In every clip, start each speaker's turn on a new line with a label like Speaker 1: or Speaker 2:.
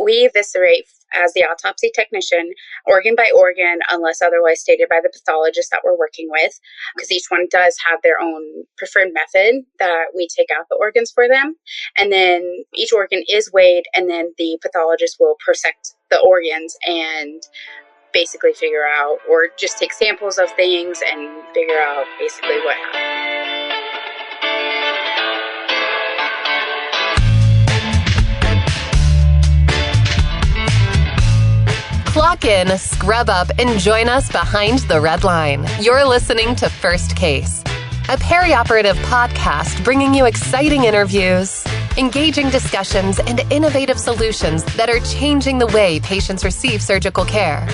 Speaker 1: We eviscerate as the autopsy technician, organ by organ, unless otherwise stated by the pathologist that we're working with, because each one does have their own preferred method that we take out the organs for them. And then each organ is weighed, and then the pathologist will prosect the organs and basically figure out, or just take samples of things and figure out basically what happened.
Speaker 2: Clock in, scrub up, and join us behind the red line. You're listening to First Case, a perioperative podcast bringing you exciting interviews, engaging discussions, and innovative solutions that are changing the way patients receive surgical care.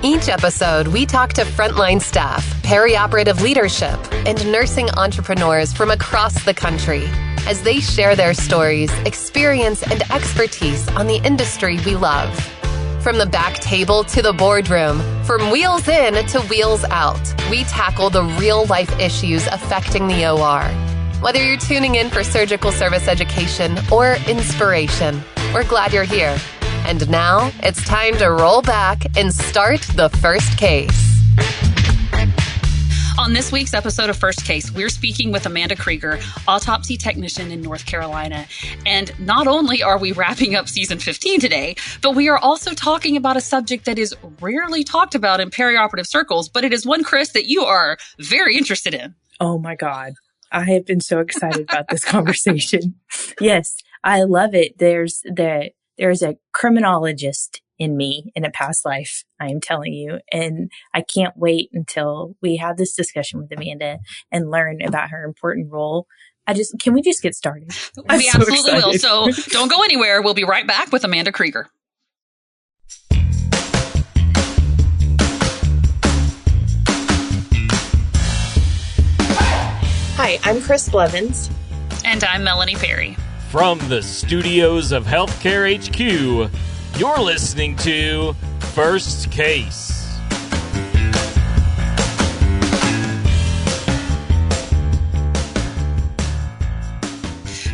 Speaker 2: Each episode, we talk to frontline staff, perioperative leadership, and nursing entrepreneurs from across the country as they share their stories, experience, and expertise on the industry we love. From the back table to the boardroom, from wheels in to wheels out, we tackle the real-life issues affecting the OR. Whether you're tuning in for surgical service education or inspiration, we're glad you're here. And now, it's time to roll back and start the first case.
Speaker 3: On this week's episode of First Case, we're speaking with Amanda Krygier, autopsy technician in North Carolina. And not only are we wrapping up season 15 today, but we are also talking about a subject that is rarely talked about in perioperative circles, but it is one, Chris, that you are very interested in.
Speaker 4: Oh my God. I have been so excited about this conversation. Yes, I love it. There's a criminologist in me in a past life, I am telling you. And I can't wait until we have this discussion with Amanda and learn about her important role. Can we just get started?
Speaker 3: We absolutely will. So don't go anywhere. We'll be right back with Amanda Krygier.
Speaker 4: Hi, I'm Chris Blevins.
Speaker 3: And I'm Melanie Perry.
Speaker 5: From the studios of Healthcare HQ, you're listening to First Case.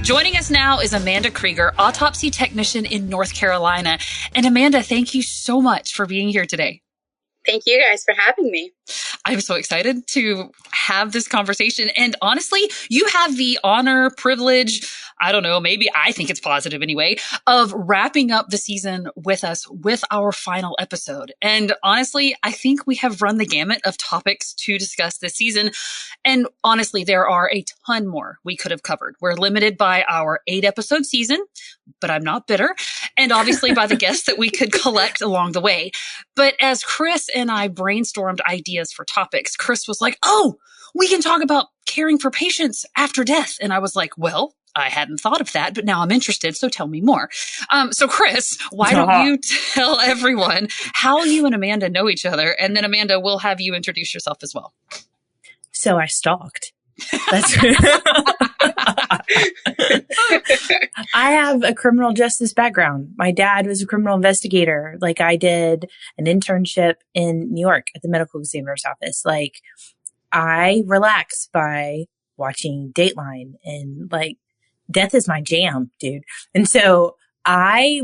Speaker 3: Joining us now is Amanda Krygier, autopsy technician in North Carolina. And Amanda, thank you so much for being here today.
Speaker 1: Thank you guys for having me.
Speaker 3: I'm so excited to have this conversation. And honestly, you have the honor, privilege, I don't know, maybe I think it's positive anyway, of wrapping up the season with us with our final episode. And honestly, I think we have run the gamut of topics to discuss this season. And honestly, there are a ton more we could have covered. We're limited by our 8-episode season, but I'm not bitter. And obviously by the guests that we could collect along the way. But as Chris and I brainstormed ideas for topics, Chris was like, oh, we can talk about caring for patients after death. And I was like, well, I hadn't thought of that, but now I'm interested. So tell me more. So Chris, why don't you tell everyone how you and Amanda know each other? And then Amanda, we'll have you introduce yourself as well.
Speaker 4: So I stalked. That's I have a criminal justice background. My dad was a criminal investigator. Like, I did an internship in New York at the medical examiner's office. Like, I relax by watching Dateline, and like, death is my jam, dude. And so I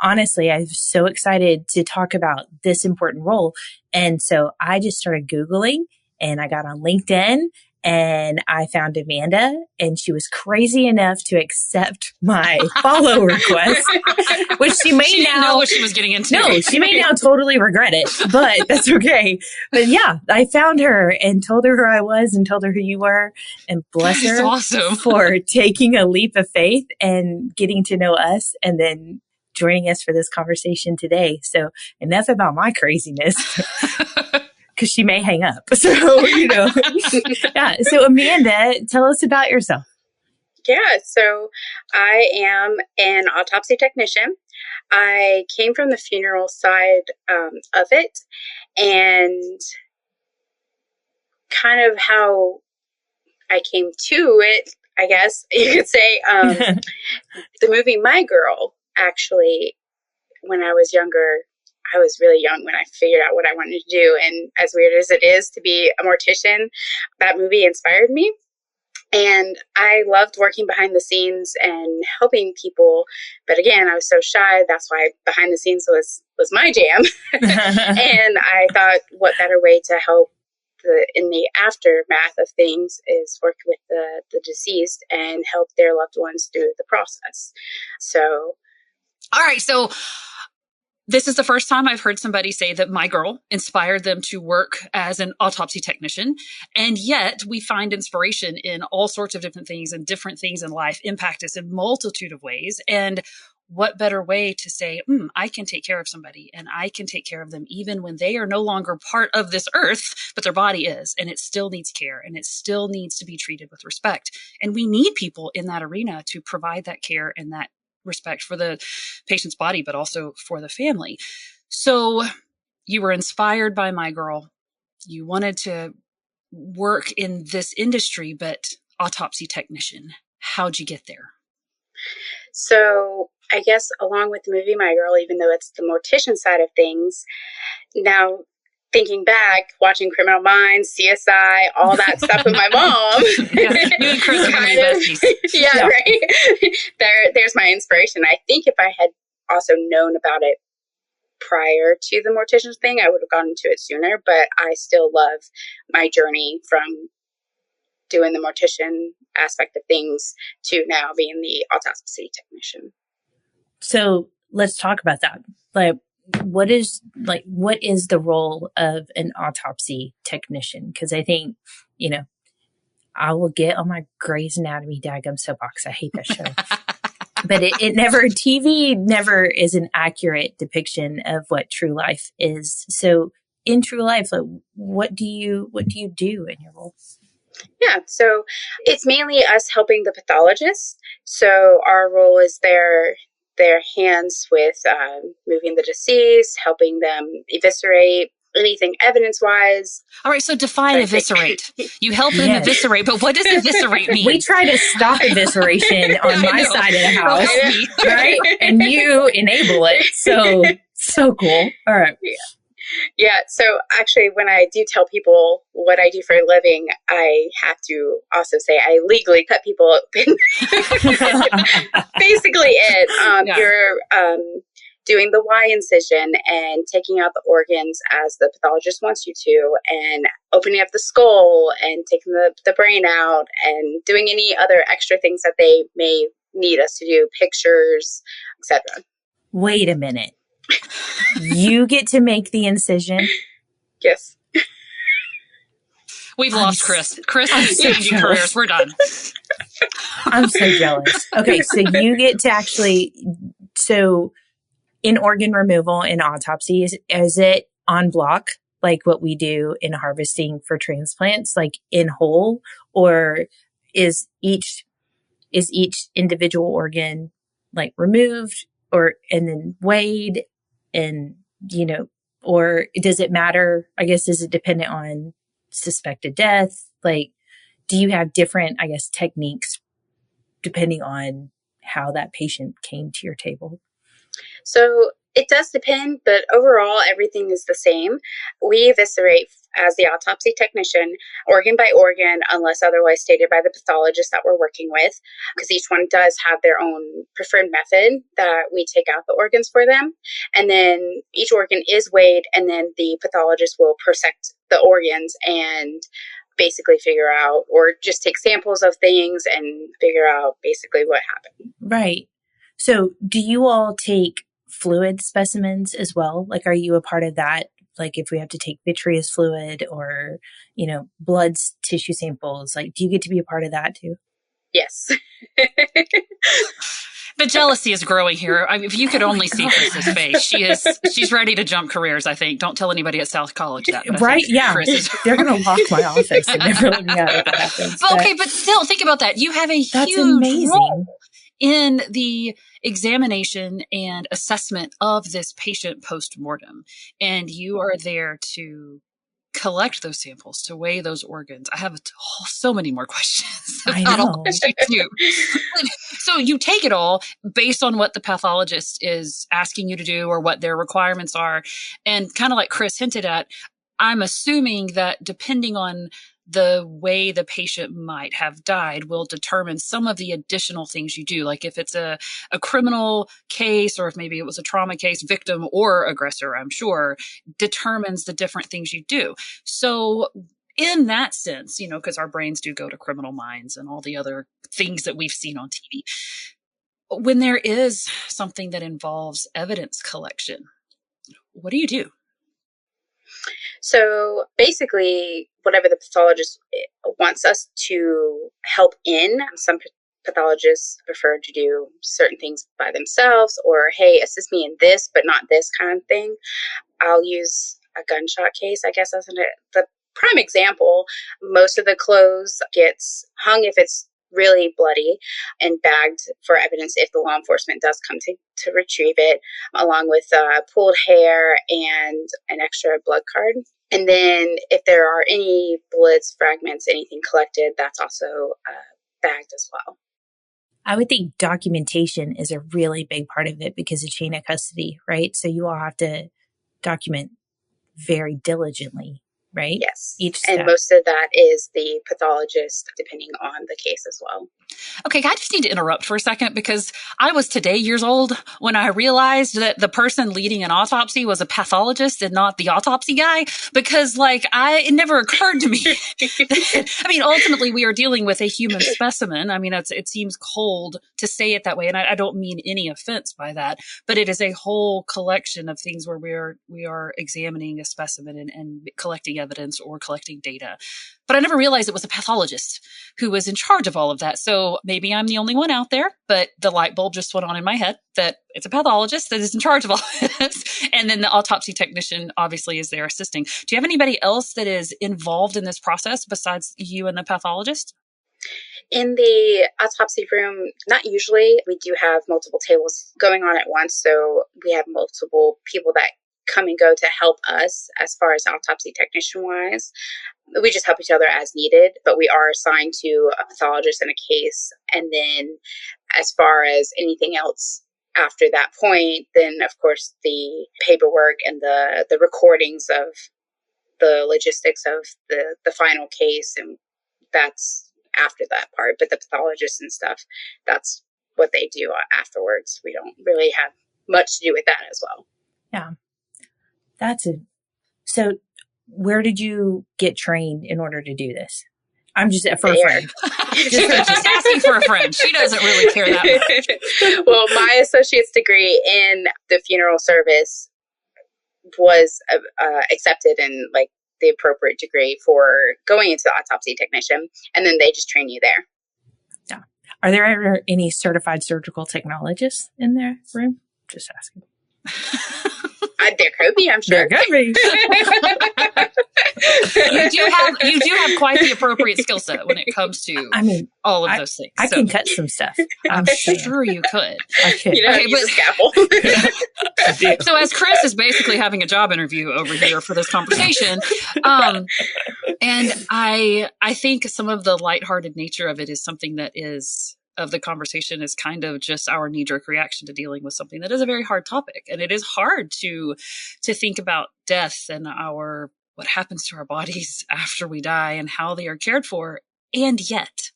Speaker 4: honestly, I'm so excited to talk about this important role. And so I just started Googling, and I got on LinkedIn, and I found Amanda, and she was crazy enough to accept my follow request, which she
Speaker 3: didn't know what she was getting into.
Speaker 4: No, she may now totally regret it, but that's okay. But yeah, I found her and told her who I was and told her who you were, and bless her
Speaker 3: awesome.
Speaker 4: for taking a leap of faith and getting to know us, and then joining us for this conversation today. So enough about my craziness. Because she may hang up. So, yeah. So Amanda, tell us about yourself.
Speaker 1: Yeah. So I am an autopsy technician. I came from the funeral side of it, and kind of how I came to it, I guess you could say, the movie My Girl, actually, when I was younger, I was really young when I figured out what I wanted to do. And as weird as it is to be a mortician, that movie inspired me. And I loved working behind the scenes and helping people. But again, I was so shy. That's why behind the scenes was my jam. And I thought, what better way to help in the aftermath of things is work with the deceased and help their loved ones through the process. So.
Speaker 3: All right. So this is the first time I've heard somebody say that my girl inspired them to work as an autopsy technician. And yet we find inspiration in all sorts of different things, and different things in life impact us in multitude of ways. And what better way to say, I can take care of somebody, and I can take care of them even when they are no longer part of this earth, but their body is, and it still needs care, and it still needs to be treated with respect. And we need people in that arena to provide that care and that respect for the patient's body, but also for the family. So you were inspired by my girl. You wanted to work in this industry, but autopsy technician. How'd you get there?
Speaker 1: So I guess along with the movie My Girl, even though it's the mortician side of things, now thinking back, watching Criminal Minds, CSI, all that stuff with my mom.
Speaker 3: You and Chris are going to be besties.
Speaker 1: Yeah, right. There's my inspiration. I think if I had also known about it prior to the mortician thing, I would have gone into it sooner. But I still love my journey from doing the mortician aspect of things to now being the autopsy technician.
Speaker 4: So let's talk about that. What is the role of an autopsy technician? Because I think, I will get on my Grey's Anatomy daggum soapbox. I hate that show. But TV never is an accurate depiction of what true life is. So in true life, what do you do in your role?
Speaker 1: Yeah, so it's mainly us helping the pathologist. So our role is their hands with moving the deceased, helping them eviscerate anything evidence-wise.
Speaker 3: All right, so define eviscerate. You help them eviscerate, but what does eviscerate mean?
Speaker 4: We try to stop evisceration on my side of the house, right? And you enable it. So cool. All right.
Speaker 1: Yeah. So actually, when I do tell people what I do for a living, I have to also say I legally cut people open. Basically it. You're doing the Y incision and taking out the organs as the pathologist wants you to, and opening up the skull and taking the brain out and doing any other extra things that they may need us to do, pictures, etc.
Speaker 4: Wait a minute. You get to make the incision?
Speaker 1: Yes.
Speaker 3: We've lost Chris. Chris is changing careers. We're done.
Speaker 4: I'm so jealous. Okay, so you get to actually, in organ removal in autopsy, is it on block like what we do in harvesting for transplants, like in whole, or is each individual organ like removed and then weighed, and or does it matter? I guess, is it dependent on suspected death? Like, do you have different, I guess, techniques depending on how that patient came to your table?
Speaker 1: So it does depend, but overall, everything is the same. We eviscerate as the autopsy technician, organ by organ, unless otherwise stated by the pathologist that we're working with, because each one does have their own preferred method that we take out the organs for them. And then each organ is weighed, and then the pathologist will prosect the organs and basically figure out, or just take samples of things and figure out basically what happened.
Speaker 4: Right. So do you all take fluid specimens as well? Like, are you a part of that? Like, if we have to take vitreous fluid or, blood tissue samples, like, do you get to be a part of that too?
Speaker 1: Yes.
Speaker 3: The jealousy is growing here. I mean, if you could only see Chris's face, she's ready to jump careers, I think. Don't tell anybody at South College that.
Speaker 4: Right? Yeah. They're going to lock my office and never let me out if that happens.
Speaker 3: But still, think about that. You have a huge role in the examination and assessment of this patient post-mortem. And you are there to collect those samples, to weigh those organs. I have so many more questions about all that you do. So you take it all based on what the pathologist is asking you to do or what their requirements are. And kind of like Chris hinted at, I'm assuming that depending on the way the patient might have died will determine some of the additional things you do. Like if it's a criminal case, or if maybe it was a trauma case, victim or aggressor, I'm sure, determines the different things you do. So in that sense, because our brains do go to Criminal Minds and all the other things that we've seen on TV. When there is something that involves evidence collection, what do you do?
Speaker 1: So basically, whatever the pathologist wants us to help in, some pathologists prefer to do certain things by themselves, or, hey, assist me in this, but not this kind of thing. I'll use a gunshot case, I guess, as the prime example. Most of the clothes gets hung if it's really bloody and bagged for evidence if the law enforcement does come to retrieve it, along with pulled hair and an extra blood card. And then if there are any bullets, fragments, anything collected, that's also bagged as well.
Speaker 4: I would think documentation is a really big part of it because of chain of custody, right? So you all have to document very diligently, right?
Speaker 1: Yes.
Speaker 4: Each step.
Speaker 1: And most of that is the pathologist, depending on the case as well.
Speaker 3: Okay, I just need to interrupt for a second because I was today years old when I realized that the person leading an autopsy was a pathologist and not the autopsy guy, because it never occurred to me. Ultimately we are dealing with a human specimen. It seems cold to say it that way, and I don't mean any offense by that, but it is a whole collection of things where we are examining a specimen and collecting evidence or collecting data. But I never realized it was a pathologist who was in charge of all of that. So maybe I'm the only one out there, but the light bulb just went on in my head that it's a pathologist that is in charge of all this. And then the autopsy technician obviously is there assisting. Do you have anybody else that is involved in this process besides you and the pathologist?
Speaker 1: In the autopsy room, not usually. We do have multiple tables going on at once. So we have multiple people that come and go to help us as far as autopsy technician wise. We just help each other as needed, but we are assigned to a pathologist in a case. And then as far as anything else after that point, then of course the paperwork and the recordings of the logistics of the final case, and that's after that part. But the pathologists and stuff, that's what they do afterwards. We don't really have much to do with that as well.
Speaker 4: Yeah. So where did you get trained in order to do this? I'm just for a friend.
Speaker 3: Just asking for a friend. She doesn't really care that much.
Speaker 1: Well, my associate's degree in the funeral service was accepted in the appropriate degree for going into the autopsy technician, and then they just train you there.
Speaker 4: Yeah. Are there ever any certified surgical technologists in their room? Just asking.
Speaker 1: There could be, I'm sure.
Speaker 4: There could be.
Speaker 3: You do have quite the appropriate skill set when it comes to all of those things.
Speaker 4: I can cut some stuff.
Speaker 3: I'm sure you could.
Speaker 1: I could. Use a scalpel.
Speaker 3: So as Chris is basically having a job interview over here for this conversation, and I think some of the lighthearted nature of it is something that is of the conversation is kind of just our knee-jerk reaction to dealing with something that is a very hard topic. And it is hard to think about death and what happens to our bodies after we die and how they are cared for. And yet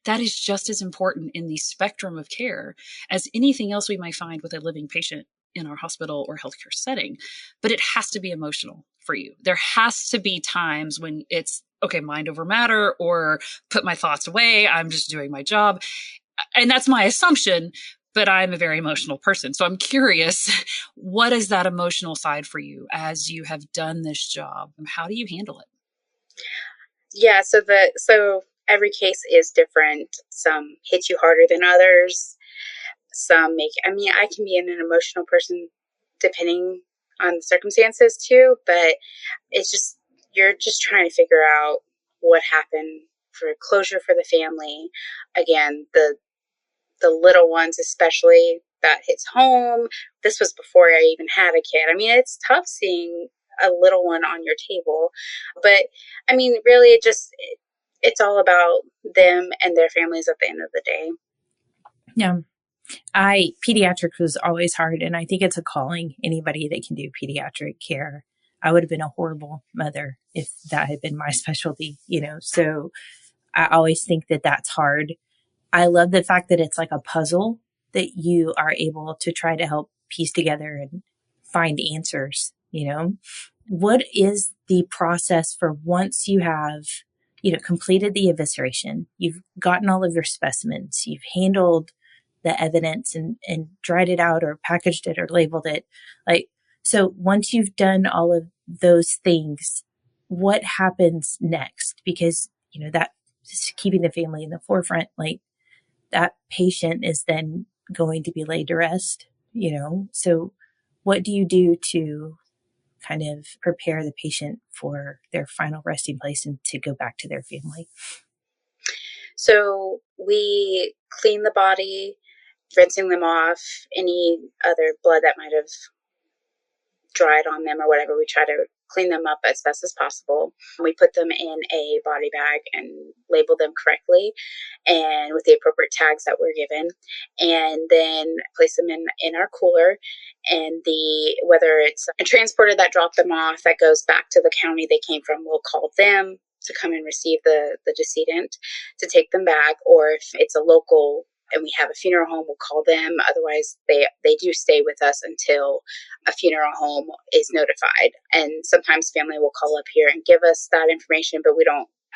Speaker 3: that is just as important in the spectrum of care as anything else we might find with a living patient in our hospital or healthcare setting. But it has to be emotional for you. There has to be times when it's, okay, mind over matter, or put my thoughts away. I'm just doing my job. And that's my assumption, but I'm a very emotional person. So I'm curious, what is that emotional side for you as you have done this job? How do you handle it?
Speaker 1: Yeah, so every case is different. Some hit you harder than others. Some I can be an emotional person depending on the circumstances too, but it's just, you're just trying to figure out what happened for closure for the family. Again, the little ones, especially, that hits home. This was before I even had a kid. It's tough seeing a little one on your table, but really it's all about them and their families at the end of the day.
Speaker 4: Yeah. Pediatrics was always hard, and I think it's a calling, anybody that can do pediatric care. I would have been a horrible mother if that had been my specialty, So I always think that that's hard. I love the fact that it's like a puzzle that you are able to try to help piece together and find answers. What is the process for once you have, completed the evisceration, you've gotten all of your specimens, you've handled the evidence and dried it out or packaged it or labeled it. So once you've done all of those things, what happens next? Because, that is keeping the family in the forefront, that patient is then going to be laid to rest, So what do you do to kind of prepare the patient for their final resting place and to go back to their family?
Speaker 1: So we clean the body, rinsing them off, any other blood that might have dried on them or whatever. We try to clean them up as best as possible. We put them in a body bag and label them correctly and with the appropriate tags that we're given, and then place them in our cooler. And whether it's a transporter that dropped them off that goes back to the county they came from, we'll call them to come and receive the decedent to take them back, or if it's a local and we have a funeral home, we'll call them. Otherwise, they do stay with us until a funeral home is notified. And sometimes family will call up here and give us that information, but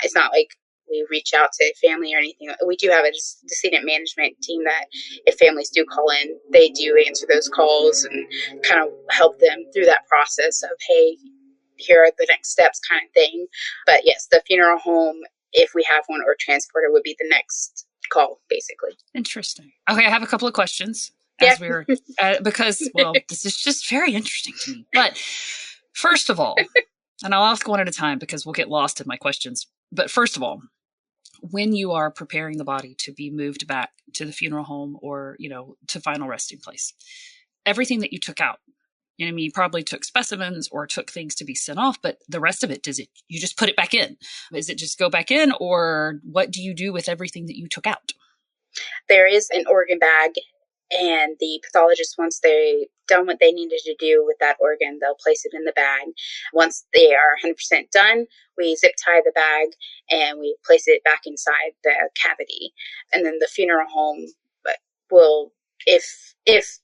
Speaker 1: it's not like we reach out to family or anything. We do have a decedent management team that if families do call in, they do answer those calls and kind of help them through that process of, hey, here are the next steps kind of thing. But yes, the funeral home, if we have one, or transporter would be the next call, basically.
Speaker 3: Interesting. Okay, I have a couple of questions as we were because this is just very interesting to me. But first of all, and I'll ask one at a time because we'll get lost in my questions. But first of all, when you are preparing the body to be moved back to the funeral home or to final resting place, everything that you took out, you probably took specimens or took things to be sent off, but the rest of it, you just put it back in? Is it just go back in, or what do you do with everything that you took out?
Speaker 1: There is an organ bag, and the pathologist, once they've done what they needed to do with that organ, they'll place it in the bag. Once they are 100% done, we zip tie the bag and we place it back inside the cavity. And then the funeral home will, if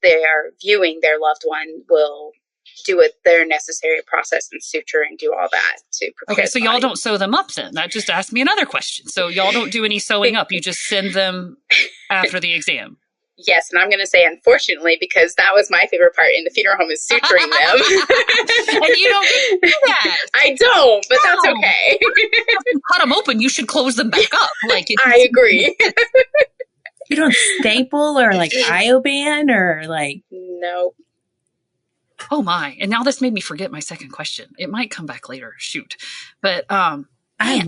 Speaker 1: they are viewing their loved one, will do their necessary process and suture and do all that to prepare.
Speaker 3: Okay, so y'all don't sew them up then? That just asked me another question. So y'all don't do any sewing up. You just send them after the exam.
Speaker 1: Yes, and I'm going to say unfortunately, because that was my favorite part in the funeral home, is suturing them.
Speaker 3: And you don't do that.
Speaker 1: I don't, but that's okay.
Speaker 3: If you cut them open, you should close them back up.
Speaker 1: I agree.
Speaker 4: You don't staple or IOBAN or
Speaker 1: No.
Speaker 3: Oh my. And now this made me forget my second question. It might come back later. Shoot. But
Speaker 4: okay.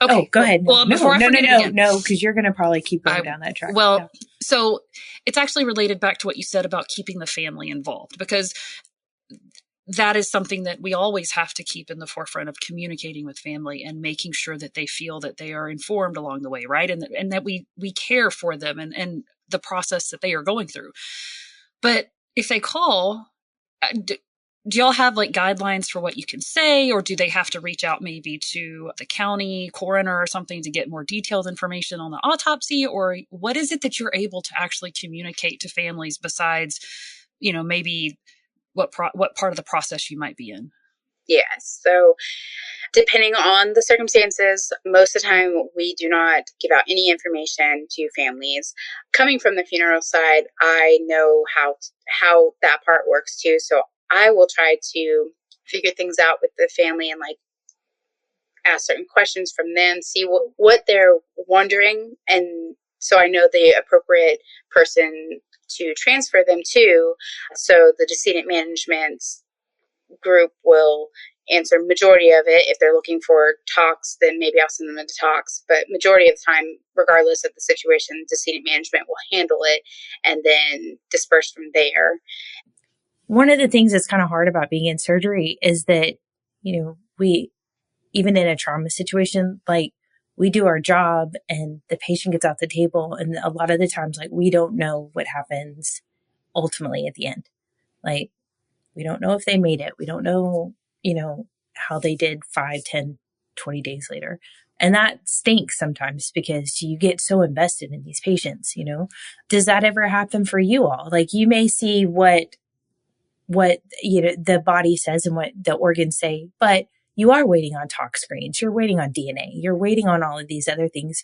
Speaker 3: Oh,
Speaker 4: go ahead.
Speaker 3: Well, before I forget again.
Speaker 4: No, because you're going to probably keep going down that track.
Speaker 3: Well, so it's actually related back to what you said about keeping the family involved, because that is something that we always have to keep in the forefront of communicating with family and making sure that they feel that they are informed along the way, right? And that we care for them and the process that they are going through. But if they call, do y'all have guidelines for what you can say, or do they have to reach out maybe to the county coroner or something to get more detailed information on the autopsy? Or what is it that you're able to actually communicate to families besides, maybe what part of the process you might be in?
Speaker 1: Yes. So depending on the circumstances, most of the time we do not give out any information to families. Coming from the funeral side, I know how that part works too. So I will try to figure things out with the family and ask certain questions from them, see what they're wondering. And so I know the appropriate person to transfer them to. So the decedent management group will answer majority of it. If they're looking for talks, then maybe I'll send them into talks. But majority of the time, regardless of the situation, decedent management will handle it and then disperse from there.
Speaker 4: One of the things that's kind of hard about being in surgery is that, we, even in a trauma situation, we do our job and the patient gets off the table. And a lot of the times, we don't know what happens ultimately at the end. We don't know if they made it. We don't know how they did 5, 10, 20 days later. And that stinks sometimes because you get so invested in these patients, Does that ever happen for you all? Like, you may see what the body says and what the organs say, but you are waiting on tox screens, you're waiting on DNA, you're waiting on all of these other things.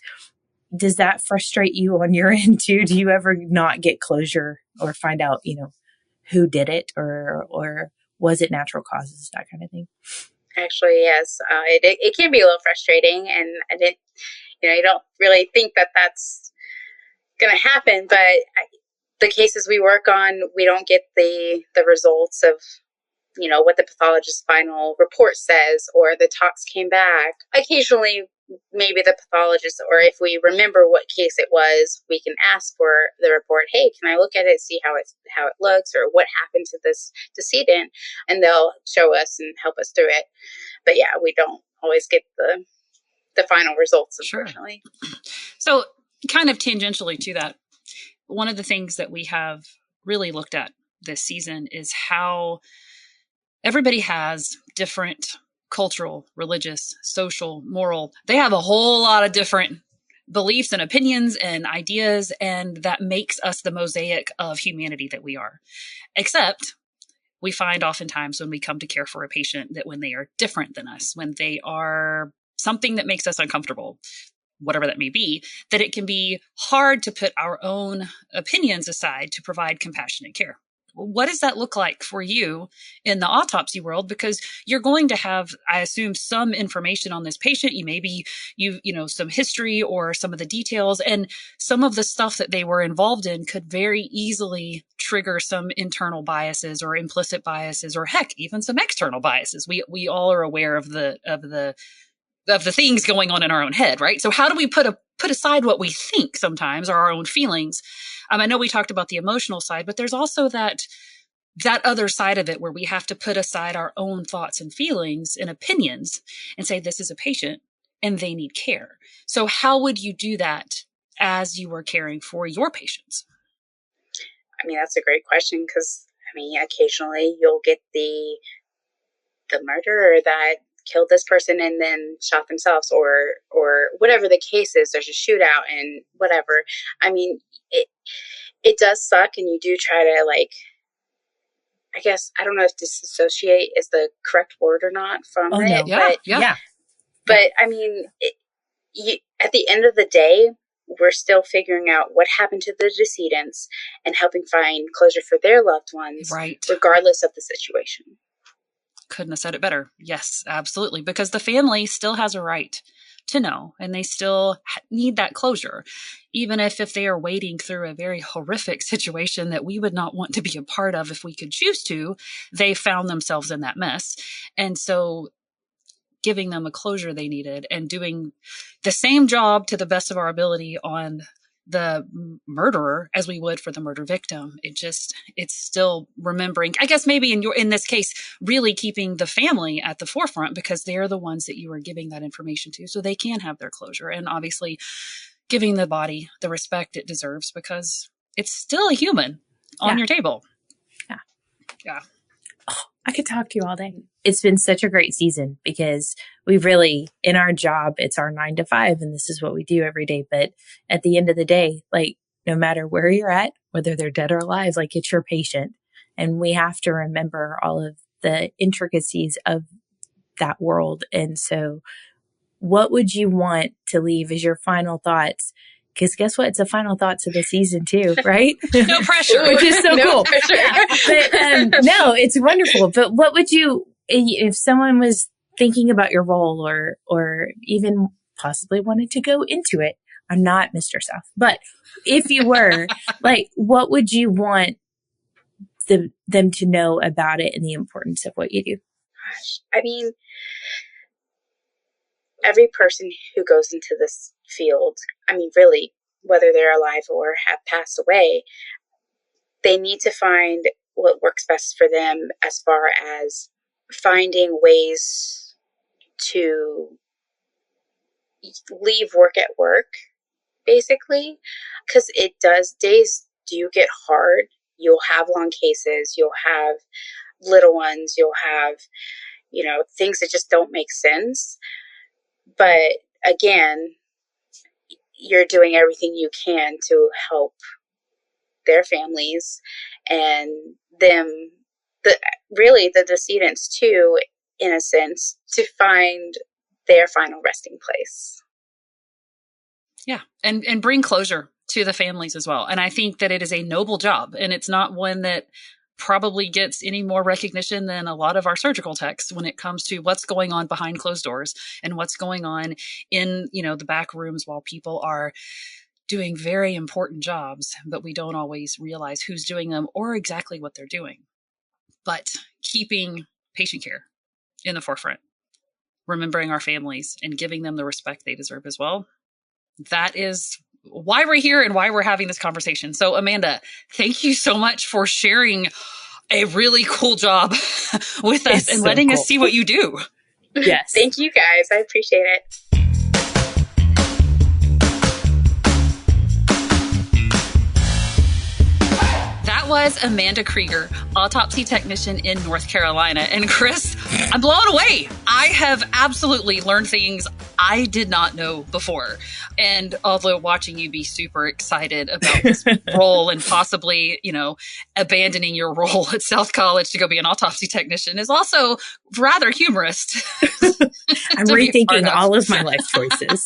Speaker 4: Does that frustrate you on your end too? Do you ever not get closure or find out, who did it, or was it natural causes, that kind of thing?
Speaker 1: Actually, yes. It can be a little frustrating, and you don't really think that that's going to happen, but the cases we work on, we don't get the results of, what the pathologist's final report says, or the tox came back. Occasionally, maybe the pathologist, or if we remember what case it was, we can ask for the report. Hey, can I look at it, see how it looks, or what happened to this decedent? And they'll show us and help us through it. But yeah, we don't always get the final results, unfortunately.
Speaker 3: Sure. So kind of tangentially to that, one of the things that we have really looked at this season is how everybody has different cultural, religious, social, moral. They have a whole lot of different beliefs and opinions and ideas, and that makes us the mosaic of humanity that we are. Except we find oftentimes when we come to care for a patient that when they are different than us, when they are something that makes us uncomfortable, whatever that may be, that it can be hard to put our own opinions aside to provide compassionate care. What does that look like for you in the autopsy world? Because you're going to have, I assume, some information on this patient. Some history or some of the details, and some of the stuff that they were involved in could very easily trigger some internal biases or implicit biases, or heck, even some external biases. We all are aware of the things going on in our own head, right? So how do we put aside what we think sometimes, or our own feelings? I know we talked about the emotional side, but there's also that other side of it where we have to put aside our own thoughts and feelings and opinions and say, this is a patient and they need care. So how would you do that as you were caring for your patients?
Speaker 1: That's a great question, because occasionally you'll get the murderer that killed this person and then shot themselves, or whatever the case is. There's a shootout and whatever. It does suck, and you do try to, I guess, I don't know if disassociate is the correct word or not from it.
Speaker 3: No. Yeah.
Speaker 1: But at the end of the day, we're still figuring out what happened to the decedents and helping find closure for their loved ones,
Speaker 3: right,
Speaker 1: regardless of the situation.
Speaker 3: Couldn't have said it better. Yes, absolutely. Because the family still has a right to know, and they still need that closure, even if they are wading through a very horrific situation that we would not want to be a part of if we could choose to. They found themselves in that mess. And so giving them a closure they needed and doing the same job to the best of our ability on the murderer as we would for the murder victim. It's still remembering, I guess maybe in this case, really keeping the family at the forefront, because they're the ones that you are giving that information to, so they can have their closure, and obviously giving the body the respect it deserves, because it's still a human on your table. Yeah.
Speaker 4: Oh, I could talk to you all day. It's been such a great season because we really, in our job, it's our 9 to 5, and this is what we do every day. But at the end of the day, no matter where you're at, whether they're dead or alive, it's your patient. And we have to remember all of the intricacies of that world. And so what would you want to leave as your final thoughts? Because guess what? It's the final thoughts of the season too, right?
Speaker 3: No pressure.
Speaker 4: Which is so cool.
Speaker 1: Pressure.
Speaker 4: Yeah. But no, it's wonderful. But what would you, if someone was thinking about your role or even possibly wanted to go into it? I'm not Mr. South, but if you were, what would you want them to know about it and the importance of what you do?
Speaker 1: Gosh, every person who goes into this field, really, whether they're alive or have passed away, they need to find what works best for them as far as finding ways to leave work at work, basically, because days do get hard. You'll have long cases, you'll have little ones, you'll have things that just don't make sense. But again, you're doing everything you can to help their families and them, the decedents too, in a sense, to find their final resting place.
Speaker 3: Yeah. And bring closure to the families as well. And I think that it is a noble job, and it's not one that probably gets any more recognition than a lot of our surgical techs when it comes to what's going on behind closed doors and what's going on in, the back rooms while people are doing very important jobs, but we don't always realize who's doing them or exactly what they're doing. But keeping patient care in the forefront, remembering our families and giving them the respect they deserve as well. That is why we're here and why we're having this conversation. So Amanda, thank you so much for sharing a really cool job with us and letting us see what you do.
Speaker 4: Yes.
Speaker 1: Thank you guys. I appreciate it.
Speaker 3: That was Amanda Krygier, autopsy technician in North Carolina. And Chris, I'm blown away. I have absolutely learned things I did not know before. And although watching you be super excited about this role and possibly, abandoning your role at South College to go be an autopsy technician is also rather humorous.
Speaker 4: I'm rethinking all of my life choices.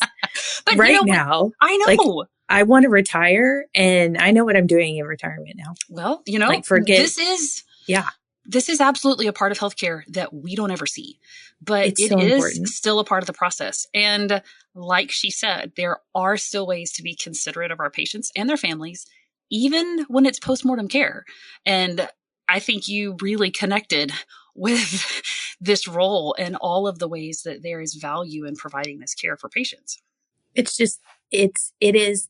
Speaker 3: But
Speaker 4: right now.
Speaker 3: I know.
Speaker 4: I want to retire, and I know what I'm doing in retirement now.
Speaker 3: Well, this is absolutely a part of healthcare that we don't ever see, but it is still a part of the process. And like she said, there are still ways to be considerate of our patients and their families, even when it's postmortem care. And I think you really connected with this role and all of the ways that there is value in providing this care for patients.
Speaker 4: It's just, it is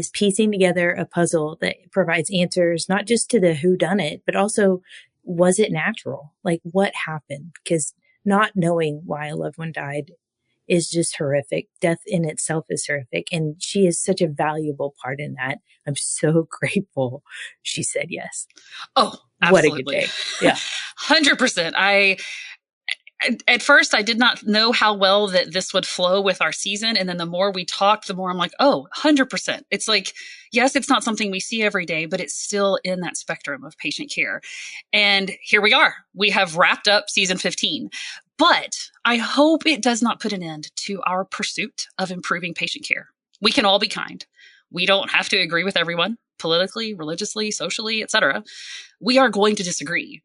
Speaker 4: piecing together a puzzle that provides answers, not just to the who done it, but also, was it natural? Like, what happened? Because not knowing why a loved one died is just horrific. Death in itself is horrific. And she is such a valuable part in that. I'm so grateful she said yes.
Speaker 3: Oh, absolutely.
Speaker 4: What a good day. Yeah.
Speaker 3: 100%. At first, I did not know how well that this would flow with our season. And then the more we talked, the more I'm like, 100%. It's like, yes, it's not something we see every day, but it's still in that spectrum of patient care. And here we are. We have wrapped up season 15. But I hope it does not put an end to our pursuit of improving patient care. We can all be kind. We don't have to agree with everyone, politically, religiously, socially, etc. We are going to disagree.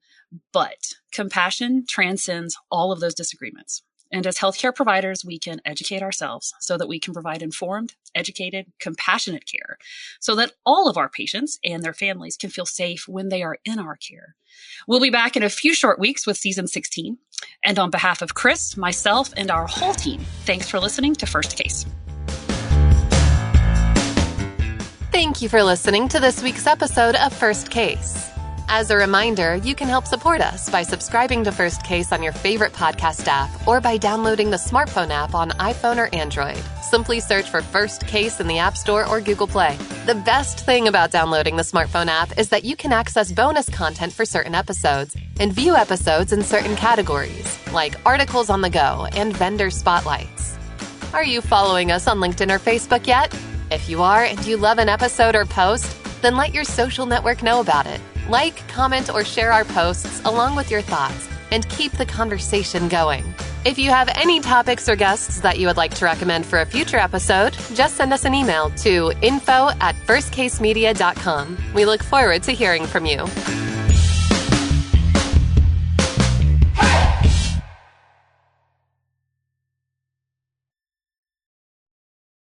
Speaker 3: But compassion transcends all of those disagreements. And as healthcare providers, we can educate ourselves so that we can provide informed, educated, compassionate care so that all of our patients and their families can feel safe when they are in our care. We'll be back in a few short weeks with season 16. And on behalf of Chris, myself, and our whole team, thanks for listening to First Case.
Speaker 2: Thank you for listening to this week's episode of First Case. As a reminder, you can help support us by subscribing to First Case on your favorite podcast app or by downloading the smartphone app on iPhone or Android. Simply search for First Case in the App Store or Google Play. The best thing about downloading the smartphone app is that you can access bonus content for certain episodes and view episodes in certain categories, like articles on the go and vendor spotlights. Are you following us on LinkedIn or Facebook yet? If you are and you love an episode or post, then let your social network know about it. Like, comment, or share our posts along with your thoughts and keep the conversation going. If you have any topics or guests that you would like to recommend for a future episode, just send us an email to info@firstcasemedia.com. We look forward to hearing from you.